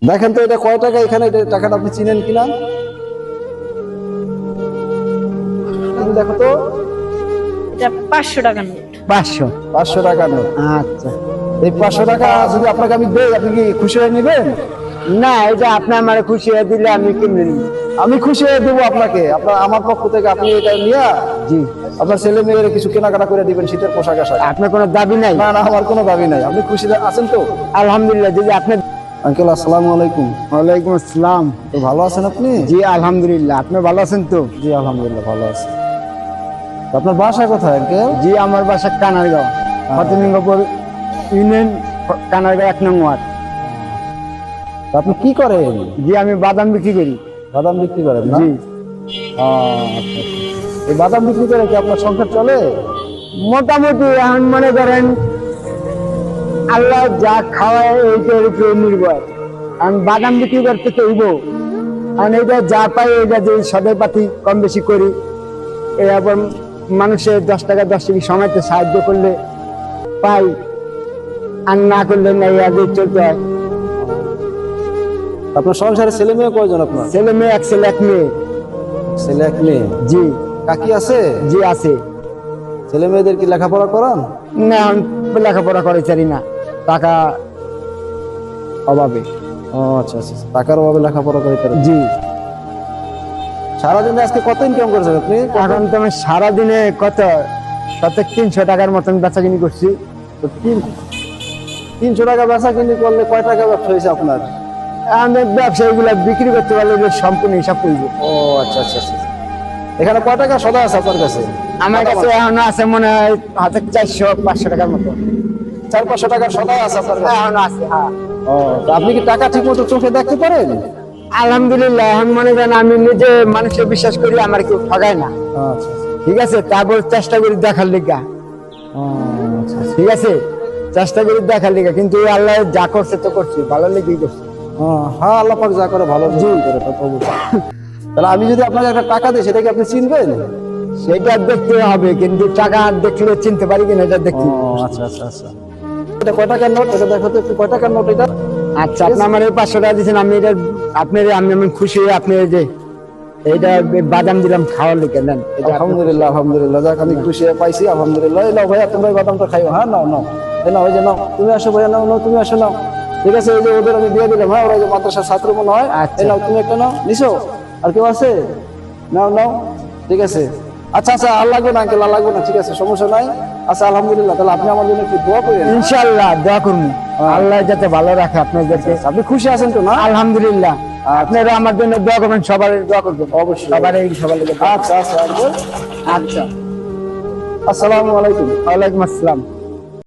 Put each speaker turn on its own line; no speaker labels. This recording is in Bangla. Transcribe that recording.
দেখেন তো এটা কয় টাকা, এখানে এটা টাকাটা আপনি চিনেন কিনা দেখো তো।
এটা 500 টাকার নোট।
500।
500 টাকা নোট।
আচ্ছা,
এই 500 টাকা যদি আপনাকে আমি দেই, আপনি কি খুশি হয়ে নেবেন?
না এটা আপনি আমার খুশি হয়ে দিলে আমি কিনে নিব।
আমি খুশি হয়ে দেবো আপনাকে, আপনার আমার পক্ষ থেকে আপনি এটা নিয়ে
জি,
আপনার ছেলে মেয়েদের কিছু কেনাকাটা করে দিবেন, শীতের পোশাক আশাক।
আপনার কোনো দাবি নাই?
না না, আমার কোনো দাবি নাই। আপনি খুশি আছেন তো?
আলহামদুলিল্লাহ। যদি আপনি
আঙ্কেল আসসালামু আলাইকুম।
ওয়ালাইকুম আসসালাম।
তো ভালো আছেন আপনি?
জি আলহামদুলিল্লাহ। আপনি ভালো আছেন তো?
জি আলহামদুলিল্লাহ ভালো আছি। তো আপনার বাসা কোথায় আঙ্কেল?
জি আমার বাসা কানারগাঁও, ফতেমিঙ্গপুর ইউনিয়ন, কানারগাঁও 1 নং ওয়ার্ড।
তো আপনি কি করেন?
জি আমি বাদাম বিক্রি করি।
বাদাম বিক্রি করেন না?
জি।
আচ্ছা। এই বাদাম বিক্রি করে কি আপনার সংসার চলে?
মোটামুটি এখন মনে করেন আল্লাহ যা খাওয়ায় এইটার উপরে নির্ভর। আমি বাদাম বিক্রি করতে চাইব, আর এইটা যা পাই এটা যে সদাই পাতি কম বেশি করি। এরপর মানুষের 10 টাকা 10 টাকা সময়তে সাহায্য করলে পাই, আর না করলে না আগে চলতে হয়।
আপনার সংসারে ছেলে মেয়ে কয়জন আপনার?
ছেলে মেয়ে, 1 ছেলে 1 মেয়ে।
ছেলে 1 মেয়ে।
জি।
কাকি আছে?
জি আছে।
ছেলে মেয়েদের কি লেখাপড়া করান?
না আমি লেখাপড়া করে চারি না, টাকা অভাবে।
ও আচ্ছা আচ্ছা, টাকার অভাবে লেখাপড়া করে তারা।
জি।
সারাদিনে আজকে কত ইনকাম করেছেন আপনি?
এখন তো আমি সারাদিনে কত 300 টাকার মতন বেচা কিনি করছি।
তো 300 টাকা বেচা কিনি করলে কয় টাকা ব্যবসা হয়েছে আপনার?
আমি ব্যবসায়ীগুলো বিক্রি করতে পারলে যে সম্পূর্ণ হিসাব করবো।
ও আচ্ছা আচ্ছা আচ্ছা। এখানে কয় টাকা সদা আছে আপনার কাছে?
আমার কাছে এখন আছে মনে হয় হাতে 400-500 টাকার মতো।
400-500 টাকার সদা আছে আপনার কাছে?
এখন আছে, হ্যাঁ।
ও, তো আপনি কি টাকা ঠিক মতো চোখে দেখতে পারেন?
আলহামদুলিল্লাহ। এখন মনে করেন আমি নিজে মানুষের বিশ্বাস করি, আমার কেউ ঠগায় না।
আচ্ছা
ঠিক আছে, তারপর চেষ্টা করি দেখার লিগা।
আচ্ছা।
ঠিক আছে, চেষ্টা করি দেখার লিগা, কিন্তু আল্লাহ যা করছে তো করছি, ভালো লেগেই করছে।
হ্যাঁ, আল্লাহ পাক যা করে ভালো জি করে, তা তো অবশ্যই। তাহলে আমি যদি আপনাকে একটা টাকা দিই, সেটা কি আপনি চিনবেন?
সেটা দেখতে হবে, কিন্তু টাকা দেখলে চিনতে পারি কিনা এটা দেখি।
আচ্ছা আচ্ছা আচ্ছা। এটা কয় টাকার নোট? এটা দেখো তো একটু, কয় টাকার নোট এটা?
আচ্ছা, আপনি আমার এই 500 টাকা দিয়েছেন, আমি এটা আমি খুশি হয়ে আপনি এই যে এইটা বাদাম দিলাম খাওয়ার লিখে নেন। এটা
আলহামদুলিল্লাহ আলহামদুলিল্লাহ, যাক আমি খুশি হয়ে পাইছি, আলহামদুলিল্লাহ। এই নাও ভাইয়া, তোমরা এই বাদামটা খাইও। হ্যাঁ নাও নাও, এই নাও, এই যে নাও, তুমি আসো ভাইয়া, নাও নাও, তুমি আসো নাও। ঠিক আছে, এই যে ওদের আমি দিয়ে দিলাম। হ্যাঁ, ওরা যে মাদ্রাসার ছাত্র মনে হয়।
আচ্ছা।
এই নাও, তুমি একটা নাও, নিছো? আর কেউ আছে? নাও নাও, ঠিক আছে। আচ্ছা আচ্ছা, আর লাগবে না আঙ্কেল, আর লাগবে না, ঠিক আছে, সমস্যা নাই। আচ্ছা আলহামদুলিল্লাহ, তাহলে আপনি আমার জন্য একটু দোয়া করেন।
ইনশাআল্লাহ দোয়া করুন, আল্লাহ যাতে ভালো রাখে আপনাদেরকে।
আপনি খুশি আছেন তো না?
আলহামদুলিল্লাহ। আপনারা আমার জন্য দোয়া করবেন, সবার দোয়া করবেন
অবশ্যই।
সবার
আচ্ছা আচ্ছা আঙ্কেল।
আচ্ছা।
আসসালামু আলাইকুম।
ওয়ালাইকুম আসসালাম।